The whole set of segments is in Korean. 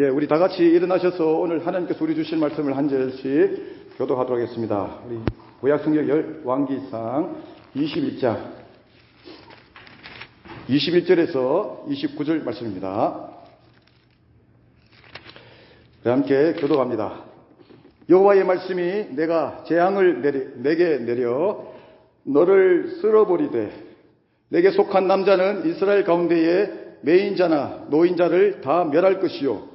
예, 우리 다 같이 일어나셔서 오늘 하나님께서 우리 주실 말씀을 한 절씩 교독하도록 하겠습니다. 우리 구약성경 열왕기상 21장 21절에서 29절 말씀입니다. 함께 교독합니다. 여호와의 말씀이 내가 재앙을 내게 내려 너를 쓸어버리되 내게 속한 남자는 이스라엘 가운데에 매인자나 노인자를 다 멸할 것이요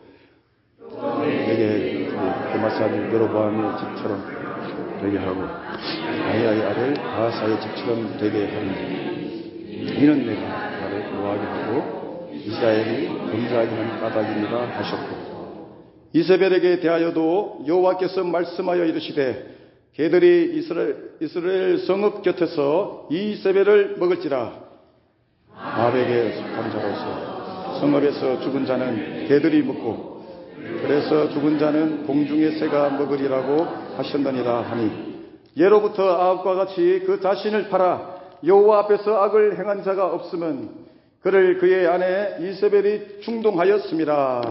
내게 데마사는 여로보암의 집처럼 되게 하고 아히야의 아들 바하사의 집처럼 되게 하리니 이는 내가 나를 노하게 하고 이스라엘이 범죄하게 한 까닭이니라 하셨고 이세벨에게 대하여도 여호와께서 말씀하여 이르시되 개들이 이스라엘 성읍 곁에서 이세벨을 먹을지라 아합에게 속한 자로서 성읍에서 죽은 자는 개들이 먹고 그래서 죽은 자는 공중의 새가 먹으리라고 하셨느니라 하니 예로부터 아합과 같이 그 자신을 팔아 여호와 앞에서 악을 행한 자가 없으면 그를 그의 아내 이세벨이 충동하였음이라.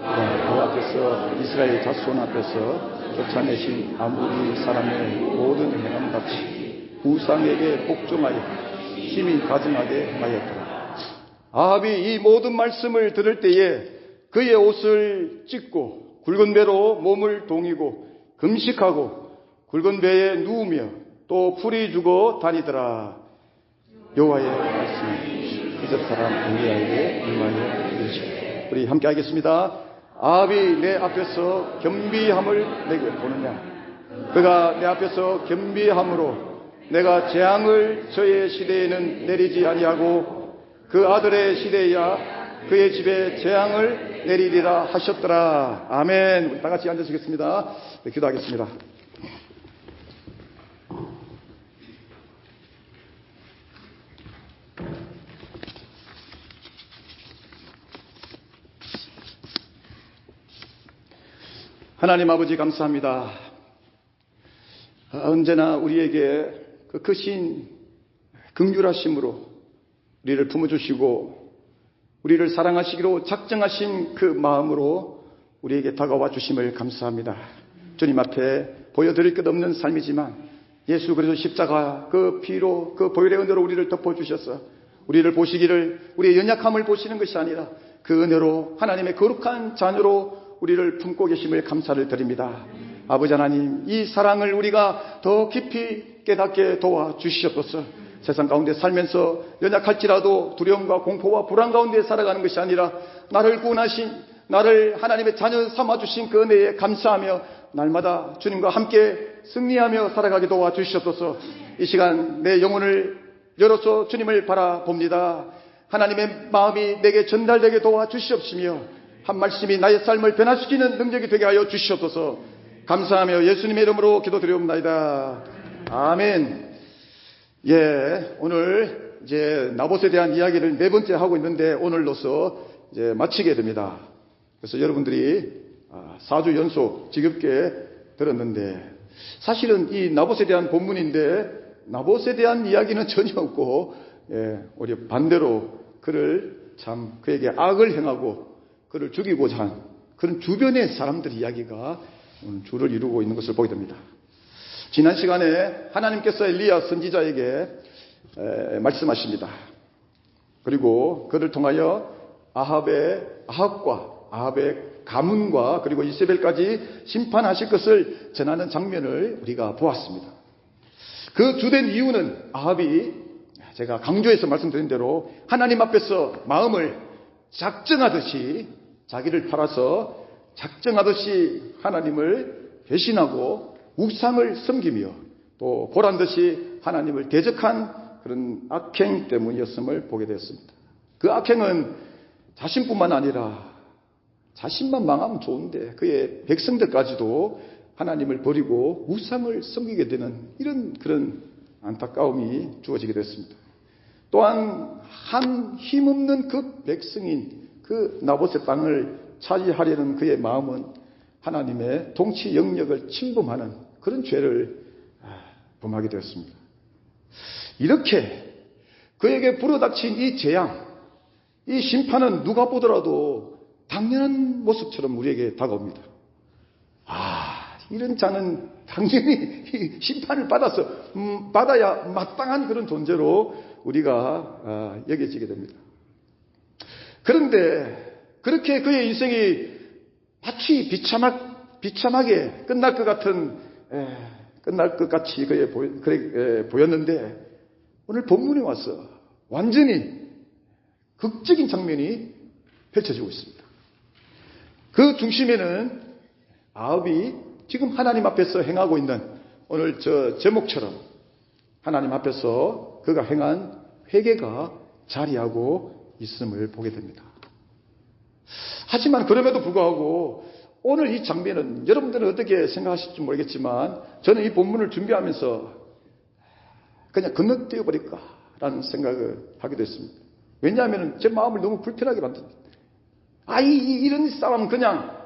여호와 앞에서 이스라엘 자손 앞에서 쫓아내신 아무리 사람의 모든 행함 같이 우상에게 복종하여 힘이 가증하게 하였더라. 아합이 이 모든 말씀을 들을 때에 그의 옷을 찢고 굵은 배로 몸을 동이고 금식하고 굵은 배에 누우며 또 풀이 주고 다니더라. 여호와의 말씀이 이스라엘 사람 엘리야에게 임하여 이르시되 우리 함께 하겠습니다. 아합이 내 앞에서 겸비함을 내게 보느냐? 그가 내 앞에서 겸비함으로 내가 재앙을 저의 시대에는 내리지 아니하고 그 아들의 시대야 그의 집에 재앙을 내리리라 하셨더라. 아멘. 우리 다 같이 앉으시겠습니다. 네, 기도하겠습니다. 하나님 아버지 감사합니다. 언제나 우리에게 그 크신 긍휼하심으로 우리를 품어주시고 우리를 사랑하시기로 작정하신 그 마음으로 우리에게 다가와 주심을 감사합니다. 주님 앞에 보여드릴 것 없는 삶이지만 예수 그리스도 십자가 그 피로 그 보혈의 은혜로 우리를 덮어주셔서 우리를 보시기를 우리의 연약함을 보시는 것이 아니라 그 은혜로 하나님의 거룩한 자녀로 우리를 품고 계심을 감사를 드립니다. 아버지 하나님, 이 사랑을 우리가 더 깊이 깨닫게 도와주시옵소서. 세상 가운데 살면서 연약할지라도 두려움과 공포와 불안 가운데 살아가는 것이 아니라 나를 구원하신, 나를 하나님의 자녀 삼아주신 그 은혜에 감사하며 날마다 주님과 함께 승리하며 살아가게 도와주시옵소서. 이 시간 내 영혼을 열어서 주님을 바라봅니다. 하나님의 마음이 내게 전달되게 도와주시옵시며 한 말씀이 나의 삶을 변화시키는 능력이 되게 하여 주시옵소서. 감사하며 예수님의 이름으로 기도드리옵나이다. 아멘. 예, 오늘 이제 나봇에 대한 이야기를 네 번째 하고 있는데 오늘로서 이제 마치게 됩니다. 그래서 여러분들이 4주 연속 지겹게 들었는데 사실은 이 나봇에 대한 본문인데 나봇에 대한 이야기는 전혀 없고 오히려 반대로 그에게 악을 행하고 그를 죽이고자 한 그런 주변의 사람들 이야기가 오늘 주를 이루고 있는 것을 보게 됩니다. 지난 시간에 하나님께서 엘리야 선지자에게 말씀하십니다. 그리고 그를 통하여 아합과 아합의 가문과 그리고 이세벨까지 심판하실 것을 전하는 장면을 우리가 보았습니다. 그 주된 이유는 아합이 제가 강조해서 말씀드린 대로 하나님 앞에서 마음을 작정하듯이 자기를 팔아서 작정하듯이 하나님을 배신하고 우상을 섬기며 또 보란듯이 하나님을 대적한 그런 악행 때문이었음을 보게 되었습니다. 그 악행은 자신뿐만 아니라 자신만 망하면 좋은데 그의 백성들까지도 하나님을 버리고 우상을 섬기게 되는 이런 그런 안타까움이 주어지게 됐습니다. 또한 한 힘없는 그 백성인 그 나봇의 땅을 차지하려는 그의 마음은 하나님의 통치 영역을 침범하는 그런 죄를 범하게 되었습니다. 이렇게 그에게 불어닥친 이 재앙, 이 심판은 누가 보더라도 당연한 모습처럼 우리에게 다가옵니다. 이런 자는 당연히 심판을 받아야 마땅한 그런 존재로 우리가 여겨지게 됩니다. 그런데 그렇게 그의 인생이 마치 비참하게 끝날 것 같이 보였는데 오늘 본문에 와서 완전히 극적인 장면이 펼쳐지고 있습니다. 그 중심에는 아합이 지금 하나님 앞에서 행하고 있는 오늘 저 제목처럼 하나님 앞에서 그가 행한 회개가 자리하고 있음을 보게 됩니다. 하지만 그럼에도 불구하고 오늘 이 장면은 여러분들은 어떻게 생각하실지 모르겠지만 저는 이 본문을 준비하면서 그냥 건너뛰어 버릴까라는 생각을 하기도 했습니다. 왜냐하면 제 마음을 너무 불편하게 만듭니다. 이런 사람은 그냥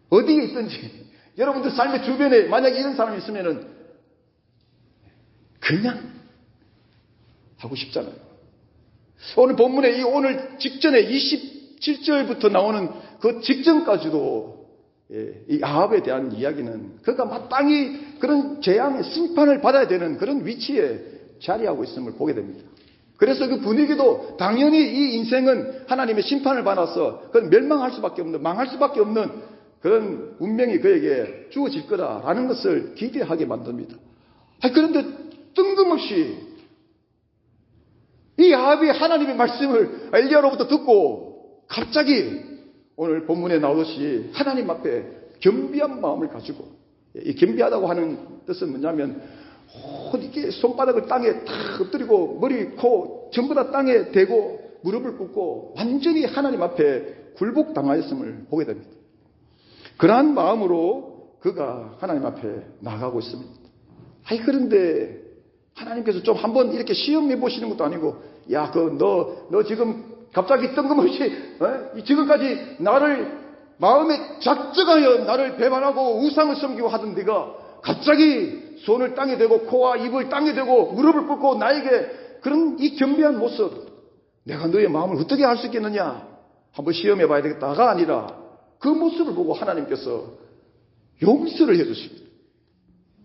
어디에 있든지 여러분들 삶의 주변에 만약에 이런 사람이 있으면은 그냥 하고 싶잖아요. 오늘 본문에 오늘 직전에 27절부터 나오는 그 직전까지도 이 아합에 대한 이야기는 그가 마땅히 그런 재앙의 심판을 받아야 되는 그런 위치에 자리하고 있음을 보게 됩니다. 그래서 그 분위기도 당연히 이 인생은 하나님의 심판을 받아서 그건 멸망할 수밖에 없는, 망할 수밖에 없는 그런 운명이 그에게 주어질 거다라는 것을 기대하게 만듭니다. 그런데 뜬금없이 이 아합이 하나님의 말씀을 엘리야로부터 듣고 갑자기 오늘 본문에 나오듯이 하나님 앞에 겸비한 마음을 가지고, 이 겸비하다고 하는 뜻은 뭐냐면 이렇게 손바닥을 땅에 탁 엎드리고 머리, 코 전부 다 땅에 대고 무릎을 꿇고 완전히 하나님 앞에 굴복당하였음을 보게 됩니다. 그러한 마음으로 그가 하나님 앞에 나가고 있습니다. 그런데 하나님께서 좀 한번 이렇게 시험해 보시는 것도 아니고, 너 지금 갑자기 뜬금없이 지금까지 나를 마음에 작정하여 나를 배반하고 우상을 섬기고 하던 네가 갑자기 손을 땅에 대고 코와 입을 땅에 대고 무릎을 꿇고 나에게 그런 이 겸비한 모습, 내가 너의 마음을 어떻게 알 수 있겠느냐, 한번 시험해 봐야 되겠다가 아니라 그 모습을 보고 하나님께서 용서를 해주십니다.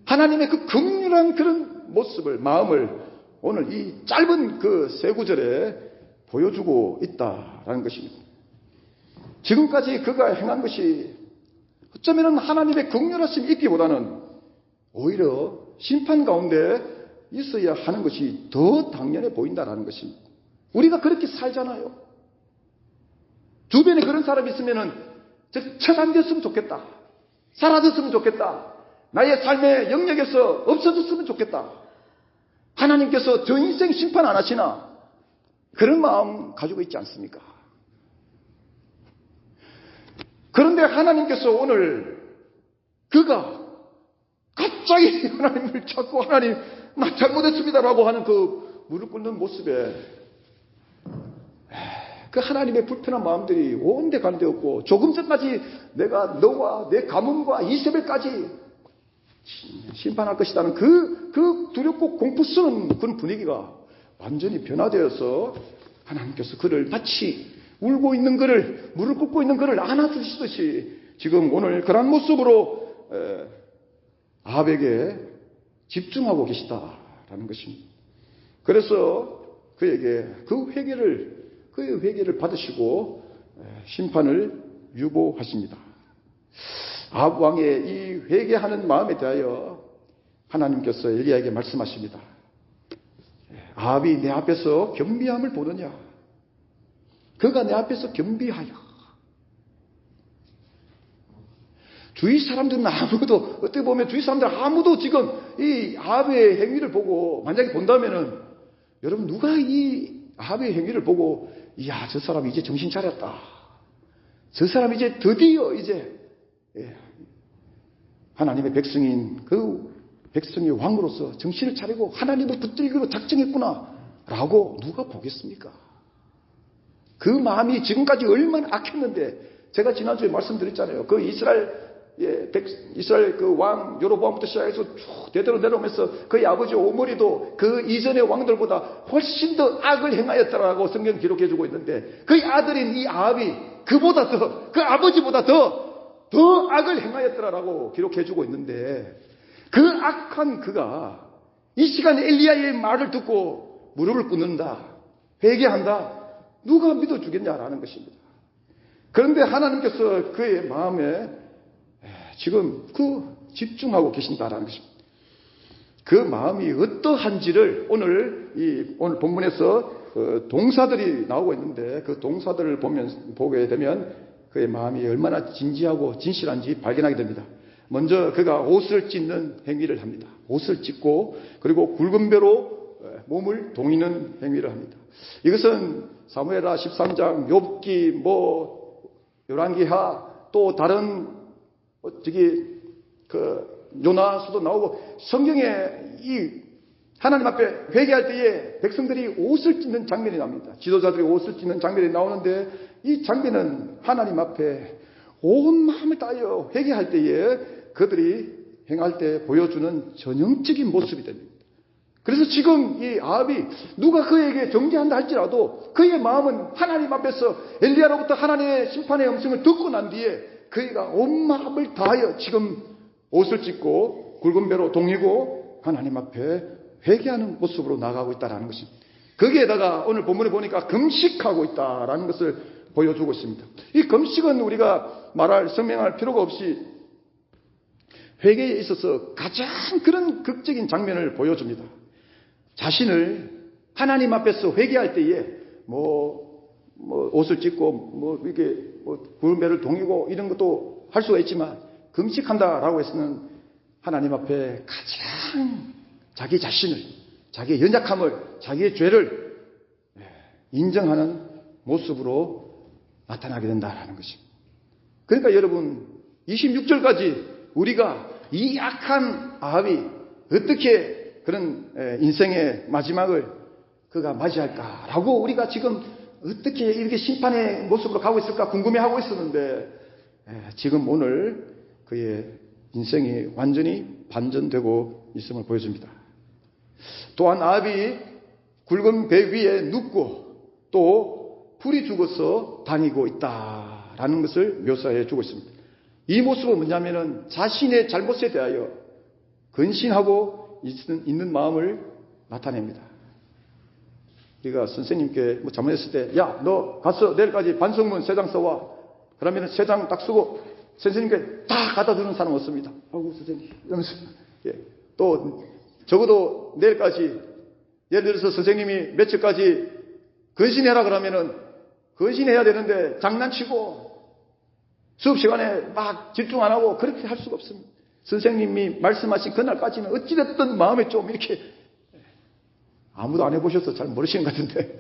하나님의 그 긍휼한 그런 모습을, 마음을 오늘 이 짧은 그 세 구절에 보여주고 있다라는 것입니다. 지금까지 그가 행한 것이 어쩌면 하나님의 긍휼하심 있기보다는 오히려 심판 가운데 있어야 하는 것이 더 당연해 보인다라는 것입니다. 우리가 그렇게 살잖아요. 주변에 그런 사람이 있으면은 처단됐으면 좋겠다, 사라졌으면 좋겠다, 나의 삶의 영역에서 없어졌으면 좋겠다, 하나님께서 저 인생 심판 안 하시나, 그런 마음 가지고 있지 않습니까? 그런데 하나님께서 오늘 그가 갑자기 하나님을 찾고, 하나님 나 잘못했습니다라고 하는 그 무릎 꿇는 모습에 그 하나님의 불편한 마음들이 온데 간데 없고, 조금 전까지 내가 너와 내 가문과 이세벨까지 심판할 것이라는 그 두렵고 공포스러운 그런 분위기가 완전히 변화되어서 하나님께서 그를 마치 울고 있는 그를, 무릎 꿇고 있는 그를 안아주시듯이 지금 오늘 그런 모습으로 아합에게 집중하고 계시다라는 것입니다. 그래서 그에게 그의 회개를 받으시고 심판을 유보하십니다. 아합 왕의 이 회개하는 마음에 대하여 하나님께서 엘리야에게 말씀하십니다. 아합이 내 앞에서 겸비함을 보느냐? 그가 내 앞에서 겸비하여. 주위 사람들은 아무도, 어떻게 보면 주위 사람들 아무도 지금 이 아합의 행위를 보고 만약에 본다면은, 여러분 누가 이 아합의 행위를 보고 이야 저 사람 이제 정신 차렸다, 저 사람 이제 드디어 이제 하나님의 백성인 그 백성의 왕으로서 정신을 차리고 하나님을 붙들기로 작정했구나 라고 누가 보겠습니까? 그 마음이 지금까지 얼마나 악했는데, 제가 지난주에 말씀드렸잖아요. 그 이스라엘 이스라엘 그 왕 여로보암부터 시작해서 쭉 대대로 내려오면서 그의 아버지 오므리도 그 이전의 왕들보다 훨씬 더 악을 행하였다라고 성경 기록해주고 있는데, 그의 아들인 이 아합이 그보다 더, 그 아버지보다 더 악을 행하였더라라고 기록해주고 있는데, 그 악한 그가 이 시간에 엘리야의 말을 듣고 무릎을 꿇는다, 회개한다, 누가 믿어주겠냐라는 것입니다. 그런데 하나님께서 그의 마음에 지금 집중하고 계신다라는 것입니다. 그 마음이 어떠한지를 오늘 본문에서 동사들이 나오고 있는데, 그 동사들을 보게 되면 그의 마음이 얼마나 진지하고 진실한지 발견하게 됩니다. 먼저 그가 옷을 찢는 행위를 합니다. 옷을 찢고 그리고 굵은 배로 몸을 동이는 행위를 합니다. 이것은 사무엘하 13장, 욥기, 열왕기하, 또 다른 요나서도 나오고, 성경에 이 하나님 앞에 회개할 때에 백성들이 옷을 찢는 장면이 납니다. 지도자들이 옷을 찢는 장면이 나오는데, 이 장면은 하나님 앞에 온 마음을 다하여 회개할 때에 그들이 행할 때 보여주는 전형적인 모습이 됩니다. 그래서 지금 이 아합이 누가 그에게 정죄한다 할지라도 그의 마음은 하나님 앞에서 엘리야로부터 하나님의 심판의 음성을 듣고 난 뒤에 그가 온 마음을 다하여 지금 옷을 찢고 굵은 배로 동이고 하나님 앞에 회개하는 모습으로 나가고 있다는 것입니다. 거기에다가 오늘 본문에 보니까 금식하고 있다는 것을 보여주고 있습니다. 이 금식은 우리가 설명할 필요가 없이 회개에 있어서 가장 그런 극적인 장면을 보여줍니다. 자신을 하나님 앞에서 회개할 때에 옷을 찢고 이렇게 굵은 배를 동이고 이런 것도 할 수가 있지만, 금식한다라고 해서는 하나님 앞에 가장 자기 자신을, 자기의 연약함을, 자기의 죄를 인정하는 모습으로 나타나게 된다라는 것입니다. 그러니까 여러분, 26절까지 우리가 이 악한 아합이 어떻게 그런 인생의 마지막을 그가 맞이할까라고 우리가 지금 어떻게 이렇게 심판의 모습으로 가고 있을까 궁금해하고 있었는데, 지금 오늘 그의 인생이 완전히 반전되고 있음을 보여줍니다. 또한 아합이 굵은 배 위에 눕고 또 풀이 죽어서 다니고 있다라는 것을 묘사해 주고 있습니다. 이 모습은 뭐냐면은 자신의 잘못에 대하여 근신하고 있는 마음을 나타냅니다. 우리가 선생님께 잘못했을 때, 야, 너 가서 내일까지 반성문 3장 써와. 그러면 3장 딱 쓰고 선생님께 다 갖다 주는 사람 없습니다. 아이고, 선생님. 이러면서. 또 적어도 내일까지, 예를 들어서 선생님이 며칠까지 근신해라 그러면은 근신해야 되는데 장난치고 수업 시간에 막 집중 안 하고 그렇게 할 수가 없습니다. 선생님이 말씀하신 그날까지는 어찌됐든 마음에 좀 이렇게, 아무도 안 해보셔서 잘 모르시는 것 같은데,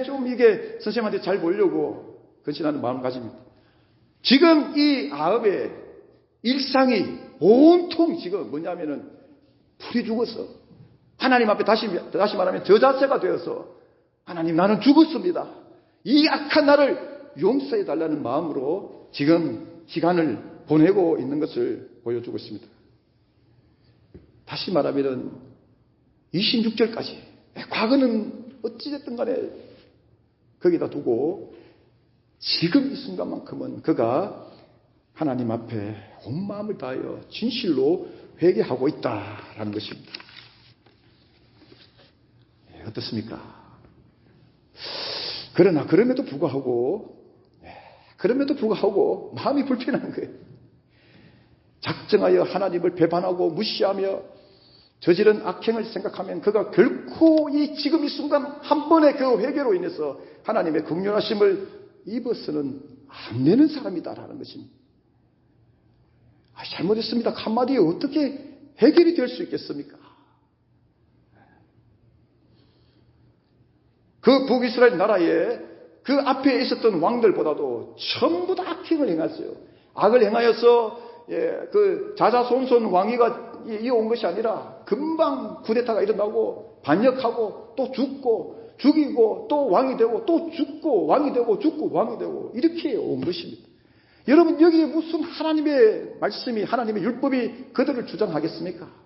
좀 이게 선생님한테 잘 보려고 근신하는 마음을 가집니다. 지금 이 아합의 일상이 온통 지금 뭐냐면은 풀이 죽어서 하나님 앞에 다시 말하면 저자세가 되어서, 하나님 나는 죽었습니다, 이 악한 나를 용서해 달라는 마음으로 지금 시간을 보내고 있는 것을 보여주고 있습니다. 다시 말하면 26절까지 과거는 어찌됐든 간에 거기다 두고 지금 이 순간만큼은 그가 하나님 앞에 온 마음을 다하여 진실로 회개하고 있다라는 것입니다. 어떻습니까? 그러나 그럼에도 불구하고 마음이 불편한 거예요. 작정하여 하나님을 배반하고 무시하며 저지른 악행을 생각하면 그가 결코 지금 이 순간 한 번의 그 회개로 인해서 하나님의 긍휼하심을 입어서는 안 되는 사람이다라는 것입니다. 잘못했습니다 한마디에 어떻게 해결이 될 수 있겠습니까? 그 북이스라엘 나라에 그 앞에 있었던 왕들보다도 전부 다 악행을 행했어요. 악을 행하여서 그 자자손손 왕위가 이어온 것이 아니라 금방 쿠데타가 일어나고 반역하고 또 죽고 죽이고 또 왕이 되고 또 죽고 왕이 되고 죽고 왕이 되고 이렇게 온 것입니다. 여러분, 여기에 무슨 하나님의 말씀이, 하나님의 율법이 그들을 주장하겠습니까?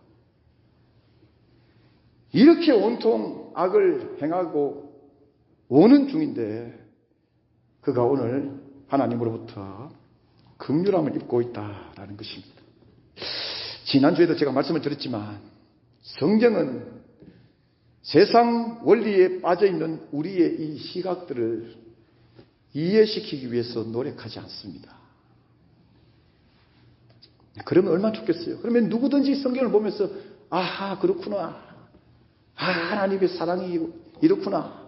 이렇게 온통 악을 행하고 오는 중인데 그가 오늘 하나님으로부터 긍휼함을 입고 있다라는 것입니다. 지난주에도 제가 말씀을 드렸지만 성경은 세상 원리에 빠져있는 우리의 이 시각들을 이해시키기 위해서 노력하지 않습니다. 그러면 얼마나 좋겠어요. 그러면 누구든지 성경을 보면서 아하, 그렇구나. 아, 하나님의 사랑이 이렇구나.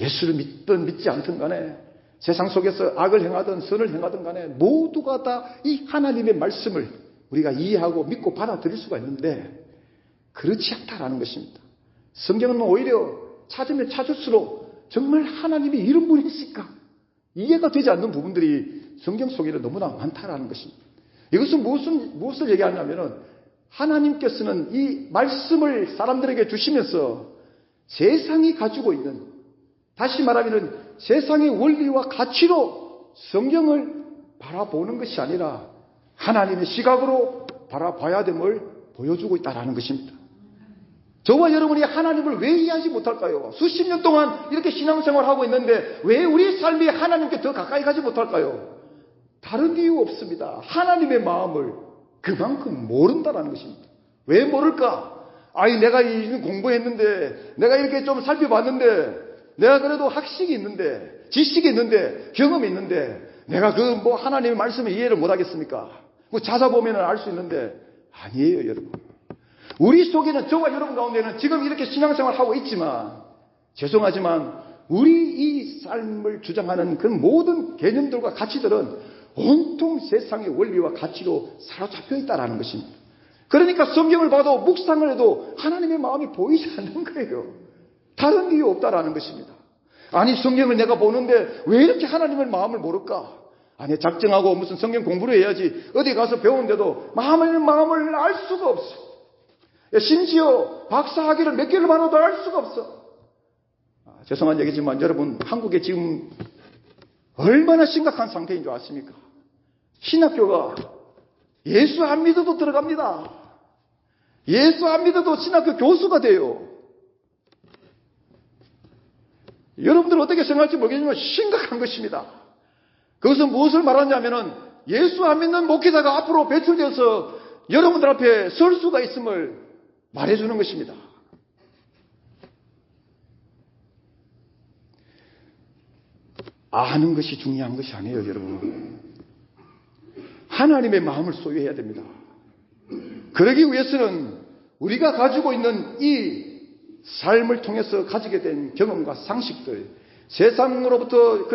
예수를 믿든 믿지 않든 간에 세상 속에서 악을 행하든 선을 행하든 간에 모두가 다 이 하나님의 말씀을 우리가 이해하고 믿고 받아들일 수가 있는데 그렇지 않다라는 것입니다. 성경은 오히려 찾으면 찾을수록 정말 하나님이 이런 분이실까? 이해가 되지 않는 부분들이 성경 속에는 너무나 많다라는 것입니다. 이것은 무엇을 얘기하냐면은 하나님께서는 이 말씀을 사람들에게 주시면서 세상이 가지고 있는, 다시 말하면 세상의 원리와 가치로 성경을 바라보는 것이 아니라 하나님의 시각으로 바라봐야 됨을 보여주고 있다는 것입니다. 저와 여러분이 하나님을 왜 이해하지 못할까요? 수십 년 동안 이렇게 신앙생활을 하고 있는데 왜 우리 삶이 하나님께 더 가까이 가지 못할까요? 다른 이유 없습니다. 하나님의 마음을 그만큼 모른다는 것입니다. 왜 모를까? 아니, 내가 공부했는데, 내가 이렇게 좀 살펴봤는데, 내가 그래도 학식이 있는데, 지식이 있는데, 경험이 있는데, 내가 하나님의 말씀을 이해를 못하겠습니까? 찾아보면 알 수 있는데, 아니에요, 여러분. 우리 속에는, 저와 여러분 가운데는 지금 이렇게 신앙생활을 하고 있지만, 죄송하지만, 우리 이 삶을 주장하는 그 모든 개념들과 가치들은 온통 세상의 원리와 가치로 사로잡혀 있다는 것입니다. 그러니까 성경을 봐도 묵상을 해도 하나님의 마음이 보이지 않는 거예요. 다른 이유 없다라는 것입니다. 아니, 성경을 내가 보는데 왜 이렇게 하나님의 마음을 모를까? 아니, 작정하고 무슨 성경 공부를 해야지 어디 가서 배우는데도 마음을 알 수가 없어. 심지어 박사학위를 몇 개를 받아도 알 수가 없어. 죄송한 얘기지만 여러분, 한국에 지금 얼마나 심각한 상태인 줄 아십니까? 신학교가 예수 안 믿어도 들어갑니다. 예수 안 믿어도 신학교 교수가 돼요. 여러분들 어떻게 생각할지 모르겠지만 심각한 것입니다. 그것은 무엇을 말하냐면은 예수 안 믿는 목회자가 앞으로 배출되어서 여러분들 앞에 설 수가 있음을 말해주는 것입니다. 아는 것이 중요한 것이 아니에요, 여러분. 하나님의 마음을 소유해야 됩니다. 그러기 위해서는 우리가 가지고 있는 이 삶을 통해서 가지게 된 경험과 상식들, 세상으로부터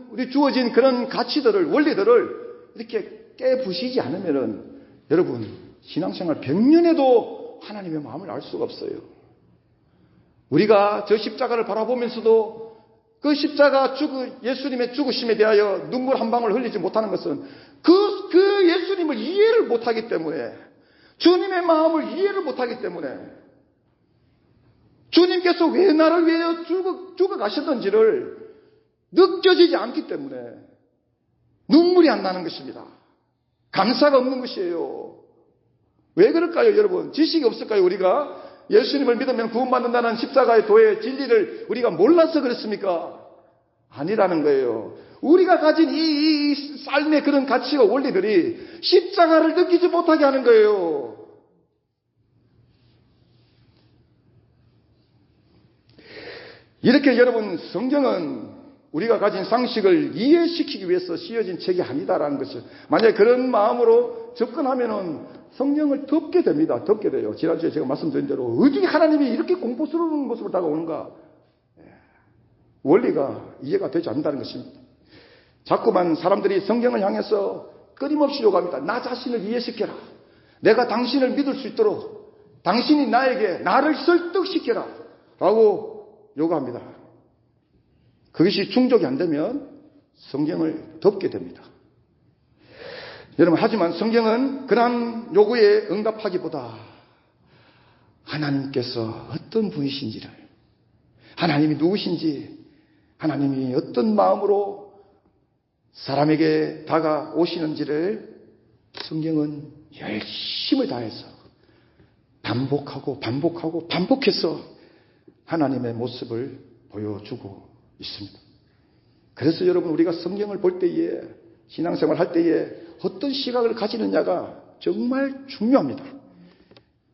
우리 주어진 그런 가치들을, 원리들을 이렇게 깨부시지 않으면은 여러분, 신앙생활 100년에도 하나님의 마음을 알 수가 없어요. 우리가 저 십자가를 바라보면서도 그 십자가 예수님의 죽으심에 대하여 눈물 한 방울 흘리지 못하는 것은 그 예수님을 이해를 못하기 때문에, 주님의 마음을 이해를 못하기 때문에, 주님께서 왜 나를 위해 죽어 가셨는지를 느껴지지 않기 때문에 눈물이 안 나는 것입니다. 감사가 없는 것이에요. 왜 그럴까요, 여러분? 지식이 없을까요? 우리가 예수님을 믿으면 구원받는다는 십자가의 도의 진리를 우리가 몰라서 그렇습니까? 아니라는 거예요. 우리가 가진 이 삶의 그런 가치와 원리들이 십자가를 느끼지 못하게 하는 거예요. 이렇게 여러분, 성경은 우리가 가진 상식을 이해시키기 위해서 쓰여진 책이 아니다라는 것을, 만약에 그런 마음으로 접근하면은 성경을 덮게 됩니다. 덮게 돼요. 지난주에 제가 말씀드린 대로 어떻게 하나님이 이렇게 공포스러운 모습으로 다가오는가? 원리가 이해가 되지 않는다는 것입니다. 자꾸만 사람들이 성경을 향해서 끊임없이 요구합니다. 나 자신을 이해시켜라. 내가 당신을 믿을 수 있도록 당신이 나를 설득시켜라 라고 요구합니다. 그것이 충족이 안 되면 성경을 덮게 됩니다. 여러분, 하지만 성경은 그러한 요구에 응답하기보다 하나님께서 어떤 분이신지를, 하나님이 누구신지, 하나님이 어떤 마음으로 사람에게 다가오시는지를 성경은 열심을 다해서 반복해서 하나님의 모습을 보여주고 있습니다. 그래서 여러분, 우리가 성경을 볼 때에, 신앙생활 할 때에 어떤 시각을 가지느냐가 정말 중요합니다.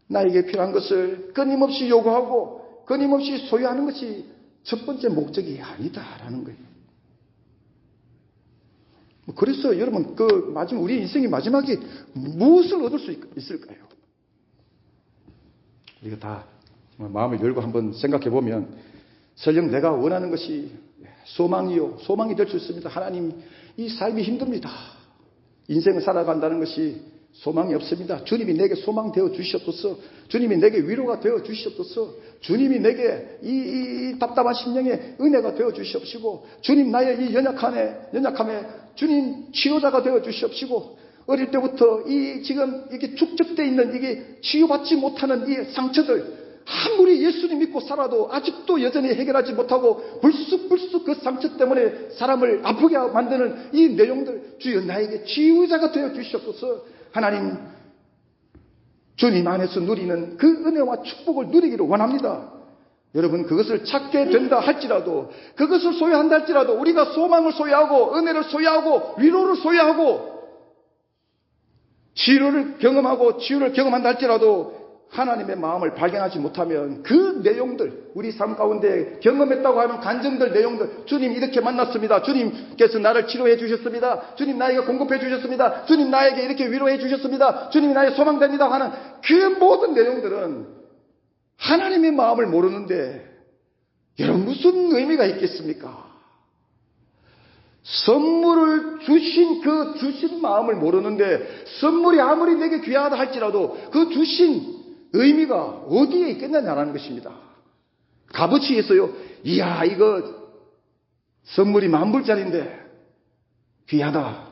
나에게 필요한 것을 끊임없이 요구하고 끊임없이 소유하는 것이 첫 번째 목적이 아니다라는 거예요. 그래서 여러분, 우리 인생의 마지막에 무엇을 얻을 수 있을까요? 우리가 다 마음을 열고 한번 생각해 보면, 설령 내가 원하는 것이 소망이 될 수 있습니다. 하나님, 이 삶이 힘듭니다. 인생을 살아간다는 것이 소망이 없습니다. 주님이 내게 소망 되어 주시옵소서. 주님이 내게 위로가 되어 주시옵소서. 주님이 내게 이 답답한 심령에 은혜가 되어 주시옵시고, 주님 나의 이 연약함에 주님 치료자가 되어 주시옵시고, 어릴 때부터 지금 이게 축적되어 있는 이게 치유받지 못하는 이 상처들, 아무리 예수님 믿고 살아도 아직도 여전히 해결하지 못하고 불쑥 그 상처 때문에 사람을 아프게 만드는 이 내용들, 주여 나에게 치유자가 되어 주시옵소서. 하나님, 주님 안에서 누리는 그 은혜와 축복을 누리기를 원합니다. 여러분, 그것을 찾게 된다 할지라도, 그것을 소유한다 할지라도, 우리가 소망을 소유하고 은혜를 소유하고 위로를 소유하고 치유를 경험한다 할지라도 하나님의 마음을 발견하지 못하면 그 내용들, 우리 삶 가운데 경험했다고 하는 간증들, 내용들, 주님 이렇게 만났습니다. 주님께서 나를 치료해 주셨습니다. 주님 나에게 공급해 주셨습니다. 주님 나에게 이렇게 위로해 주셨습니다. 주님이 나의 소망됩니다 하는 그 모든 내용들은 하나님의 마음을 모르는데 여러분, 무슨 의미가 있겠습니까? 선물을 주신 마음을 모르는데, 선물이 아무리 내게 귀하다 할지라도 그 주신 의미가 어디에 있겠느냐라는 것입니다. 값어치에 있어요. 이야, 이거 선물이 10,000불짜리인데 귀하다.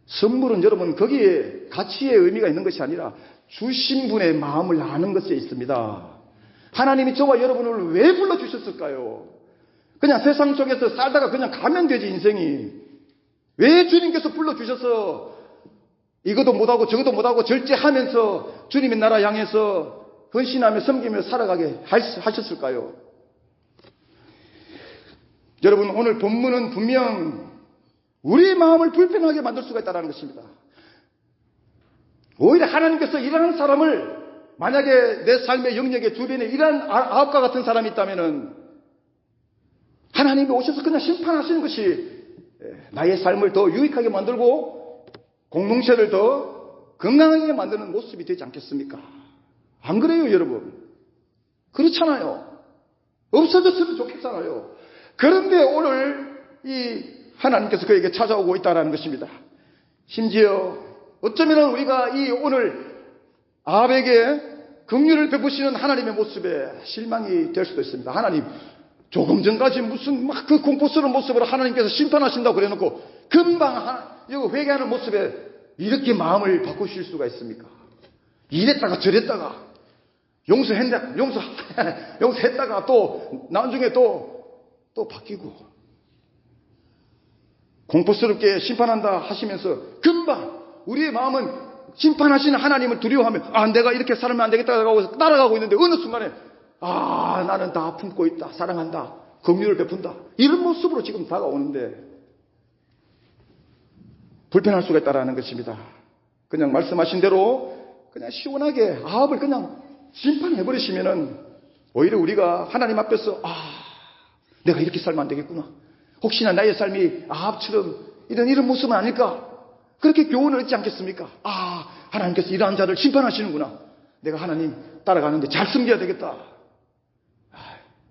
선물은 여러분, 거기에 가치의 의미가 있는 것이 아니라 주신 분의 마음을 아는 것에 있습니다. 하나님이 저와 여러분을 왜 불러주셨을까요? 그냥 세상 속에서 살다가 그냥 가면 되지, 인생이. 왜 주님께서 불러주셔서 이것도 못하고 저것도 못하고 절제하면서 주님의 나라 향해서 헌신하며 섬기며 살아가게 하셨을까요? 여러분, 오늘 본문은 분명 우리의 마음을 불편하게 만들 수가 있다는 것입니다. 오히려 하나님께서 이러한 사람을, 만약에 내 삶의 영역의 주변에 이러한 아합과 같은 사람이 있다면은 하나님이 오셔서 그냥 심판하시는 것이 나의 삶을 더 유익하게 만들고 공동체를 더 건강하게 만드는 모습이 되지 않겠습니까? 안 그래요, 여러분? 그렇잖아요. 없어졌으면 좋겠잖아요. 그런데 오늘 이 하나님께서 그에게 찾아오고 있다는 것입니다. 심지어 어쩌면 우리가 이 오늘 아합에게 긍휼을 베푸시는 하나님의 모습에 실망이 될 수도 있습니다. 하나님, 조금 전까지 무슨 막 그 공포스러운 모습으로 하나님께서 심판하신다고 그래놓고 금방 회개하는 모습에 이렇게 마음을 바꾸실 수가 있습니까? 이랬다가 저랬다가 용서했다가 또 나중에 또 바뀌고 공포스럽게 심판한다 하시면서 금방 우리의 마음은 심판하시는 하나님을 두려워하며 내가 이렇게 살면 안 되겠다 하고 따라가고 있는데 어느 순간에 나는 다 품고 있다, 사랑한다, 긍휼을 베푼다, 이런 모습으로 지금 다가오는데 불편할 수가 있다는 것입니다. 그냥 말씀하신 대로 그냥 시원하게 아합을 그냥 심판해버리시면은 오히려 우리가 하나님 앞에서 내가 이렇게 살면 안 되겠구나, 혹시나 나의 삶이 아합처럼 이런 모습은 아닐까, 그렇게 교훈을 얻지 않겠습니까? 하나님께서 이러한 자를 심판하시는구나, 내가 하나님 따라가는데 잘 섬겨야 되겠다,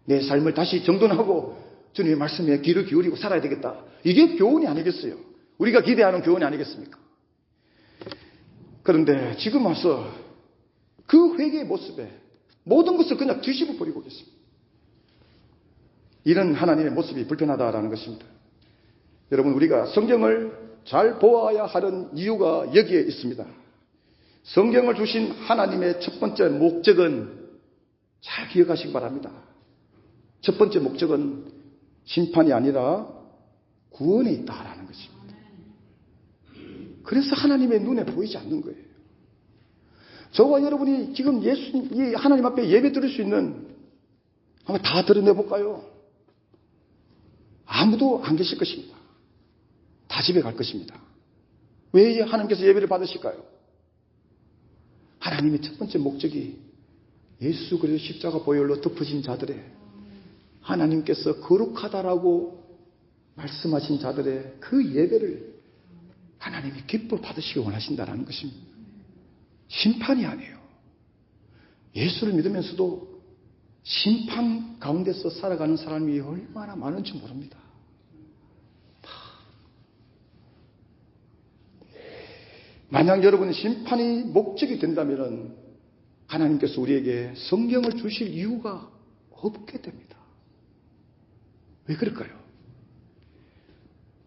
내 삶을 다시 정돈하고 주님의 말씀에 귀를 기울이고 살아야 되겠다, 이게 교훈이 아니겠어요? 우리가 기대하는 교훈이 아니겠습니까? 그런데 지금 와서 그 회개의 모습에 모든 것을 그냥 뒤집어 버리고 계십니다. 이런 하나님의 모습이 불편하다라는 것입니다. 여러분, 우리가 성경을 잘 보아야 하는 이유가 여기에 있습니다. 성경을 주신 하나님의 첫 번째 목적은 잘 기억하시기 바랍니다. 첫 번째 목적은 심판이 아니라 구원에 있다라는 것입니다. 그래서 하나님의 눈에 보이지 않는 거예요. 저와 여러분이 지금 예수님, 이 하나님 앞에 예배 드릴 수 있는, 한번 다 드러내볼까요? 아무도 안 계실 것입니다. 다 집에 갈 것입니다. 왜 하나님께서 예배를 받으실까요? 하나님의 첫 번째 목적이 예수 그리스도 십자가 보혈로 덮어진 자들의, 하나님께서 거룩하다라고 말씀하신 자들의 그 예배를 하나님이 기뻐 받으시기 원하신다는 것입니다. 심판이 아니에요. 예수를 믿으면서도 심판 가운데서 살아가는 사람이 얼마나 많은지 모릅니다. 만약 여러분 심판이 목적이 된다면 하나님께서 우리에게 성경을 주실 이유가 없게 됩니다. 왜 그럴까요?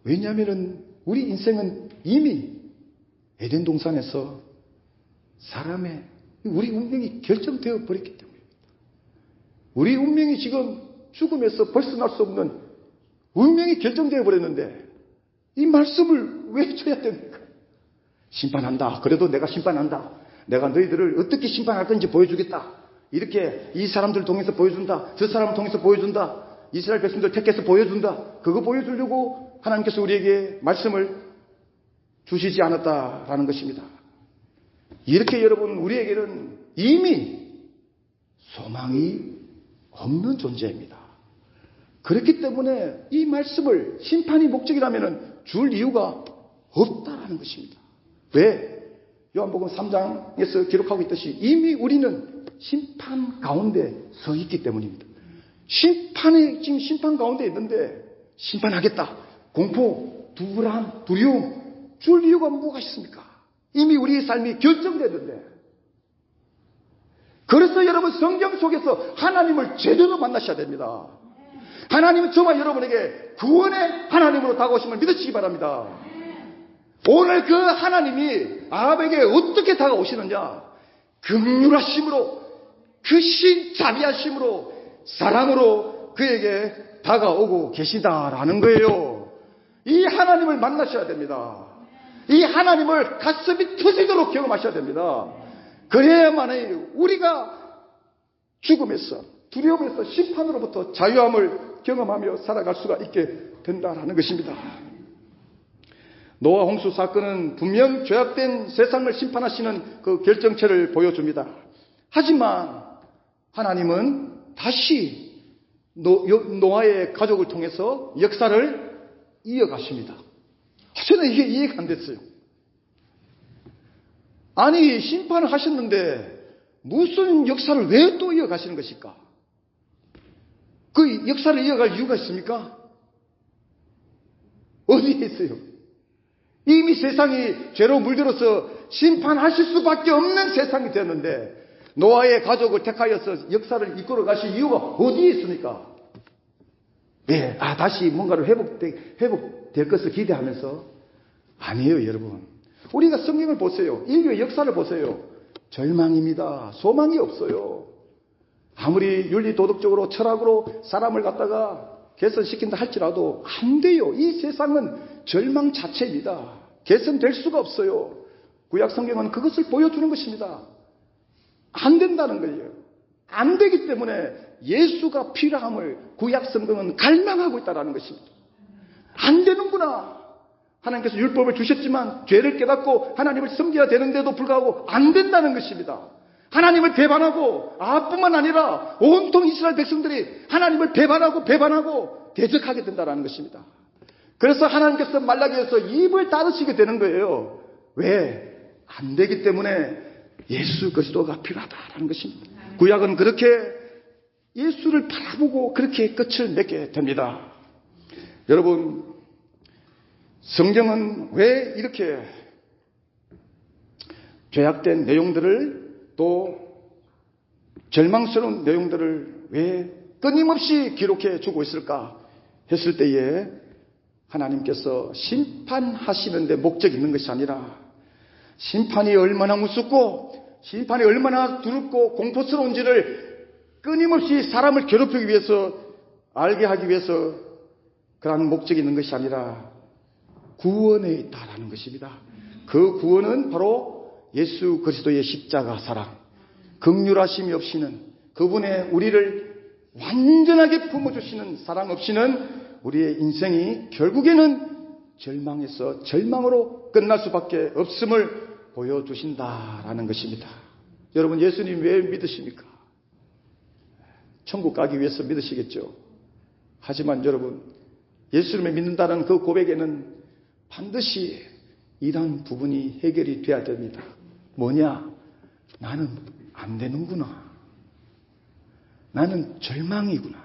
왜냐하면 우리 인생은 이미 에덴 동산에서 사람의 우리 운명이 결정되어 버렸기 때문입니다. 우리 운명이 지금 죽음에서 벗어날 수 없는 운명이 결정되어 버렸는데 이 말씀을 왜 줘야 됩니까? 심판한다. 그래도 내가 심판한다. 내가 너희들을 어떻게 심판할 건지 보여주겠다. 이렇게 이 사람들을 통해서 보여준다. 저 사람을 통해서 보여준다. 이스라엘 백성들 택해서 보여준다. 그거 보여주려고 하나님께서 우리에게 말씀을 주시지 않았다라는 것입니다. 이렇게 여러분 우리에게는 이미 소망이 없는 존재입니다. 그렇기 때문에 이 말씀을 심판이 목적이라면 줄 이유가 없다라는 것입니다. 왜? 요한복음 3장에서 기록하고 있듯이 이미 우리는 심판 가운데 서 있기 때문입니다. 지금 심판 가운데 있는데 심판하겠다. 공포, 불안, 두려움 줄 이유가 뭐가 있습니까? 이미 우리의 삶이 결정됐는데. 그래서 여러분 성경 속에서 하나님을 제대로 만나셔야 됩니다. 하나님은 저와 여러분에게 구원의 하나님으로 다가오심을 믿으시기 바랍니다. 오늘 그 하나님이 아합에게 어떻게 다가오시느냐? 긍휼하심으로, 크신 자비하심으로, 사랑으로 그에게 다가오고 계시다라는 거예요. 이 하나님을 만나셔야 됩니다. 이 하나님을 가슴이 터지도록 경험하셔야 됩니다. 그래야만 우리가 죽음에서, 두려움에서, 심판으로부터 자유함을 경험하며 살아갈 수가 있게 된다라는 것입니다. 노아 홍수 사건은 분명 죄악된 세상을 심판하시는 그 결정체를 보여줍니다. 하지만 하나님은 다시 노아의 가족을 통해서 역사를 이어가십니다. 저는 이게 이해가 안 됐어요. 아니 심판을 하셨는데 무슨 역사를 왜 또 이어가시는 것일까? 그 역사를 이어갈 이유가 있습니까? 어디에 있어요? 이미 세상이 죄로 물들어서 심판하실 수밖에 없는 세상이 되었는데 노아의 가족을 택하여서 역사를 이끌어 가실 이유가 어디에 있습니까? 예, 다시 뭔가를 회복될 것을 기대하면서 아니에요, 여러분. 우리가 성경을 보세요. 인류의 역사를 보세요. 절망입니다. 소망이 없어요. 아무리 윤리 도덕적으로 철학으로 사람을 갖다가 개선시킨다 할지라도 안 돼요. 이 세상은 절망 자체입니다. 개선될 수가 없어요. 구약 성경은 그것을 보여주는 것입니다. 안 된다는 거예요. 안 되기 때문에 예수가 필요함을 구약 성경은 갈망하고 있다는 것입니다. 안 되는구나. 하나님께서 율법을 주셨지만 죄를 깨닫고 하나님을 섬겨야 되는데도 불구하고 안 된다는 것입니다. 하나님을 배반하고 뿐만 아니라 온통 이스라엘 백성들이 하나님을 배반하고 대적하게 된다는 것입니다. 그래서 하나님께서 말라기에서 입을 닫으시게 되는 거예요. 왜? 안 되기 때문에 예수 그리스도가 필요하다는 것입니다. 구약은 그렇게 예수를 바라보고 그렇게 끝을 맺게 됩니다. 여러분, 성경은 왜 이렇게 죄악된 내용들을 또 절망스러운 내용들을 왜 끊임없이 기록해 주고 있을까 했을 때에 하나님께서 심판하시는 데 목적이 있는 것이 아니라 심판이 얼마나 무섭고 심판이 얼마나 두렵고 공포스러운지를 끊임없이 사람을 괴롭히기 위해서 알게 하기 위해서 그러한 목적이 있는 것이 아니라 구원에 있다라는 것입니다. 그 구원은 바로 예수 그리스도의 십자가 사랑, 긍휼하심이 없이는, 그분의 우리를 완전하게 품어주시는 사랑 없이는 우리의 인생이 결국에는 절망에서 절망으로 끝날 수밖에 없음을 보여주신다라는 것입니다. 여러분, 예수님 왜 믿으십니까? 천국 가기 위해서 믿으시겠죠. 하지만 여러분, 예수님을 믿는다는 그 고백에는 반드시 이런 부분이 해결이 돼야 됩니다. 뭐냐? 나는 안 되는구나. 나는 절망이구나.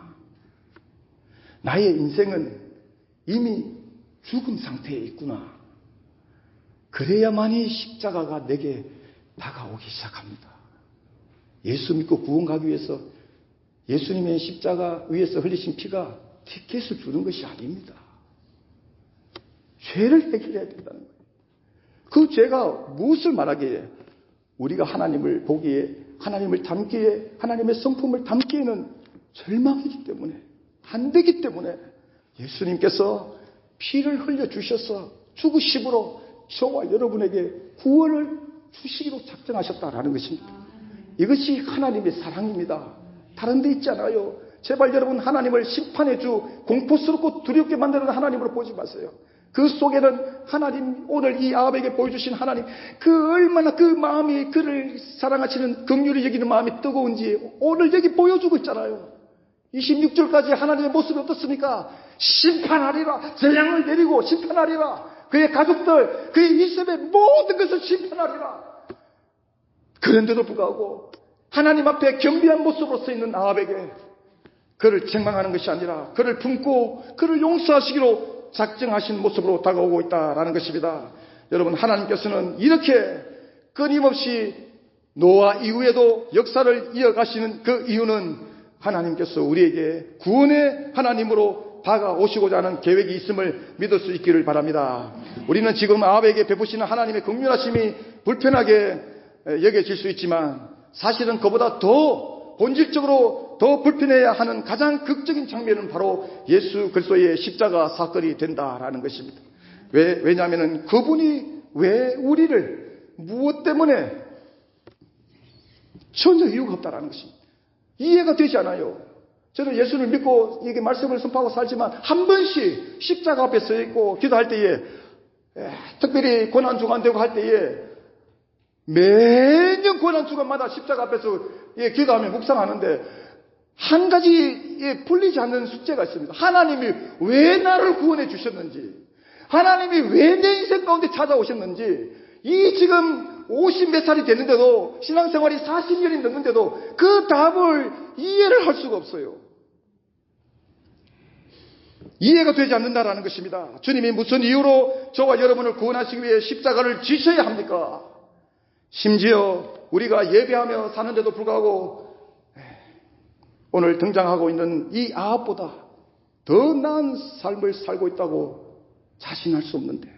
나의 인생은 이미 죽은 상태에 있구나. 그래야만이 십자가가 내게 다가오기 시작합니다. 예수 믿고 구원 가기 위해서 예수님의 십자가 위에서 흘리신 피가 티켓을 주는 것이 아닙니다. 죄를 해결해야 된다는 거예요. 그 죄가 무엇을 말하기에, 우리가 하나님을 보기에, 하나님을 담기에, 하나님의 성품을 담기에는 절망이기 때문에, 안 되기 때문에 예수님께서 피를 흘려주셔서 죽으심으로 저와 여러분에게 구원을 주시기로 작정하셨다라는 것입니다. 이것이 하나님의 사랑입니다. 다른 데 있지 않아요. 제발 여러분, 하나님을 심판의 주, 공포스럽고 두렵게 만드는 하나님으로 보지 마세요. 그 속에는 하나님, 오늘 이 아합에게 보여주신 하나님, 그 얼마나 그 마음이, 그를 사랑하시는, 긍휼히 여기는 마음이 뜨거운지 오늘 여기 보여주고 있잖아요. 26절까지 하나님의 모습이 어떻습니까? 심판하리라. 재앙을 내리고 심판하리라. 그의 가족들, 그의 이스라엘의 모든 것을 심판하리라. 그런데도 불구하고 하나님 앞에 겸비한 모습으로 서 있는 아합에게 그를 책망하는 것이 아니라 그를 품고 그를 용서하시기로 작정하신 모습으로 다가오고 있다라는 것입니다. 여러분, 하나님께서는 이렇게 끊임없이 노아 이후에도 역사를 이어가시는 그 이유는 하나님께서 우리에게 구원의 하나님으로 다가오시고자 하는 계획이 있음을 믿을 수 있기를 바랍니다. 우리는 지금 아합에게 베푸시는 하나님의 긍휼하심이 불편하게 여겨질 수 있지만 사실은 그보다 더 본질적으로 더 불편해야 하는 가장 극적인 장면은 바로 예수 그리스도의 십자가 사건이 된다라는 것입니다. 왜냐하면 그분이 왜 우리를 무엇 때문에 전혀 이유가 없다라는 것입니다. 이해가 되지 않아요. 저는 예수를 믿고 이게 말씀을 선포하고 살지만 한 번씩 십자가 앞에 서 있고 기도할 때에, 특별히 고난주간되고 할 때에 매년 고난주간마다 십자가 앞에서 기도하며 묵상하는데 한 가지 풀리지 않는 숙제가 있습니다. 하나님이 왜 나를 구원해 주셨는지, 하나님이 왜 내 인생 가운데 찾아오셨는지, 이 지금 50몇 살이 됐는데도, 신앙생활이 40년이 넘는데도 그 답을 이해를 할 수가 없어요. 이해가 되지 않는다라는 것입니다. 주님이 무슨 이유로 저와 여러분을 구원하시기 위해 십자가를 지셔야 합니까? 심지어 우리가 예배하며 사는데도 불구하고 오늘 등장하고 있는 이 아합보다 더 나은 삶을 살고 있다고 자신할 수 없는데,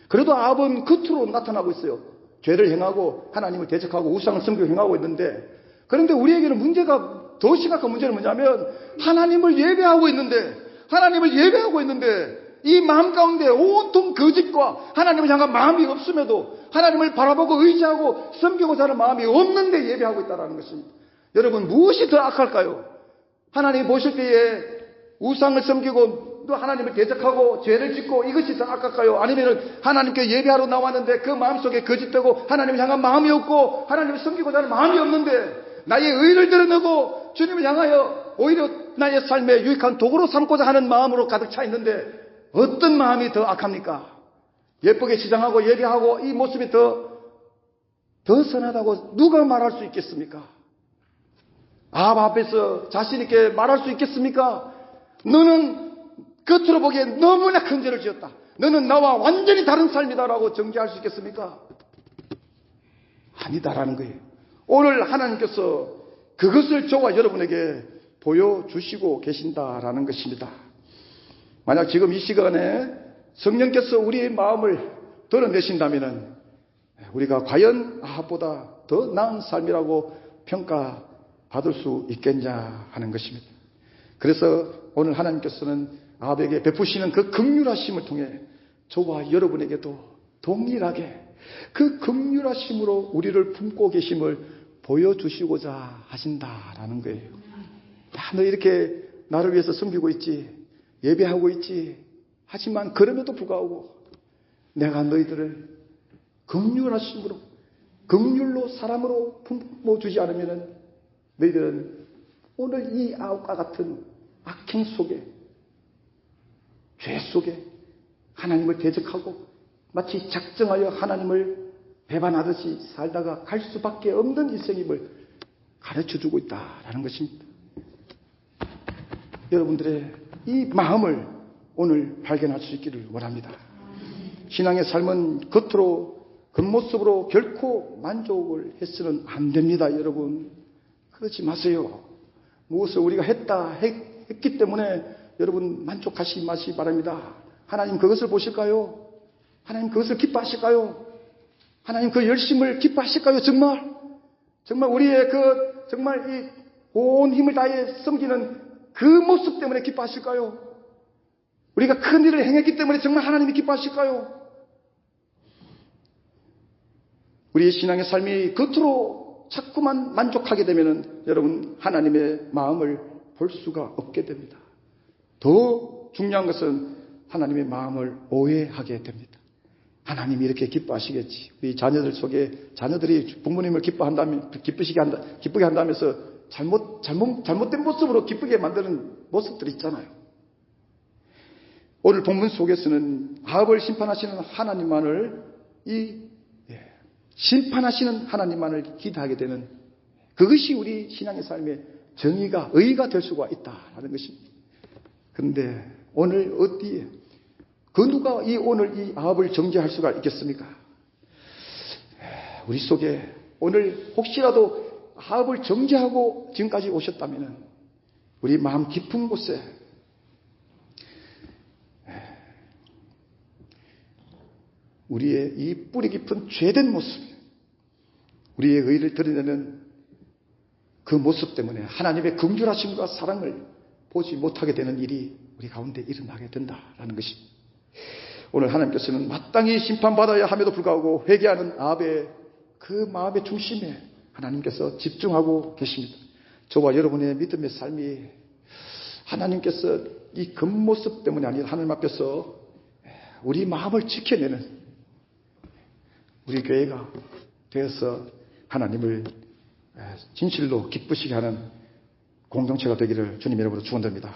그래도 아합은 겉으로 나타나고 있어요. 죄를 행하고 하나님을 대적하고 우상을 섬기고 행하고 있는데, 그런데 우리에게는 문제가, 더 심각한 문제는 뭐냐면 하나님을 예배하고 있는데 이 마음 가운데 온통 거짓과 하나님을 향한 마음이 없음에도 하나님을 바라보고 의지하고 섬기고자 하는 마음이 없는데 예배하고 있다는 것입니다. 여러분, 무엇이 더 악할까요? 하나님 보실 때에 우상을 섬기고 또 하나님을 대적하고 죄를 짓고 이것이 더 악할까요? 아니면 하나님께 예배하러 나왔는데 그 마음속에 거짓되고 하나님을 향한 마음이 없고 하나님을 섬기고자 하는 마음이 없는데 나의 의를 드러내고 주님을 향하여 오히려 나의 삶에 유익한 도구로 삼고자 하는 마음으로 가득 차 있는데 어떤 마음이 더 악합니까? 예쁘게 시장하고 예배하고 이 모습이 더 선하다고 누가 말할 수 있겠습니까? 아합 앞에서 자신 있게 말할 수 있겠습니까? 너는 겉으로 보기에 너무나 큰 죄를 지었다. 너는 나와 완전히 다른 삶이다라고 정죄할 수 있겠습니까? 아니다라는 거예요. 오늘 하나님께서 그것을 저와 여러분에게 보여주시고 계신다라는 것입니다. 만약 지금 이 시간에 성령께서 우리의 마음을 드러내신다면 우리가 과연 아합보다 더 나은 삶이라고 평가받을 수 있겠냐 하는 것입니다. 그래서 오늘 하나님께서는 아합에게 베푸시는 그 긍휼하심을 통해 저와 여러분에게도 동일하게 그 긍휼하심으로 우리를 품고 계심을 보여주시고자 하신다라는 거예요. 야, 너 이렇게 나를 위해서 섬기고 있지, 예배하고 있지. 하지만 그럼에도 불구하고 내가 너희들을 긍휼하심으로, 긍휼로 사랑으로 품어주지 않으면 너희들은 오늘 이 아합과 같은 악행 속에, 죄 속에 하나님을 대적하고 마치 작정하여 하나님을 배반하듯이 살다가 갈 수밖에 없는 일생임을 가르쳐주고 있다라는 것입니다. 여러분들의 이 마음을 오늘 발견할 수 있기를 원합니다. 신앙의 삶은 겉으로, 겉모습으로 결코 만족을 해서는 안 됩니다. 여러분, 그러지 마세요. 무엇을 우리가 했기 때문에 여러분 만족하시기 마시기 바랍니다. 하나님 그것을 보실까요? 하나님 그것을 기뻐하실까요? 하나님 그 열심을 기뻐하실까요? 정말 우리의 정말 이 온 힘을 다해 섬기는 그 모습 때문에 기뻐하실까요? 우리가 큰 일을 행했기 때문에 정말 하나님이 기뻐하실까요? 우리의 신앙의 삶이 겉으로 자꾸만 만족하게 되면 여러분 하나님의 마음을 볼 수가 없게 됩니다. 더 중요한 것은 하나님의 마음을 오해하게 됩니다. 하나님이 이렇게 기뻐하시겠지. 우리 자녀들 속에 자녀들이 부모님을 기쁘게 한다면서 잘못된 모습으로 기쁘게 만드는 모습들이 있잖아요. 오늘 본문 속에서는 아합을 심판하시는 하나님만을 심판하시는 하나님만을 기대하게 되는 그것이 우리 신앙의 삶의 정의가 의가 될 수가 있다라는 것입니다. 그런데 오늘 어디에 그 누가 오늘 이 아합을 정죄할 수가 있겠습니까? 우리 속에 오늘 혹시라도 아합을 정죄하고 지금까지 오셨다면 우리 마음 깊은 곳에 우리의 이 뿌리 깊은 죄된 모습, 우리의 의를 드러내는 그 모습 때문에 하나님의 긍휼하심과 사랑을 보지 못하게 되는 일이 우리 가운데 일어나게 된다라는 것입니다. 오늘 하나님께서는 마땅히 심판받아야 함에도 불구하고 회개하는 아합의 그 마음의 중심에 하나님께서 집중하고 계십니다. 저와 여러분의 믿음의 삶이 하나님께서 이 겉모습 때문이 아니라 하나님 앞에서 우리 마음을 지켜내는 우리 교회가 되어서 하나님을 진실로 기쁘시게 하는 공동체가 되기를 주님 이름으로 축원드립니다.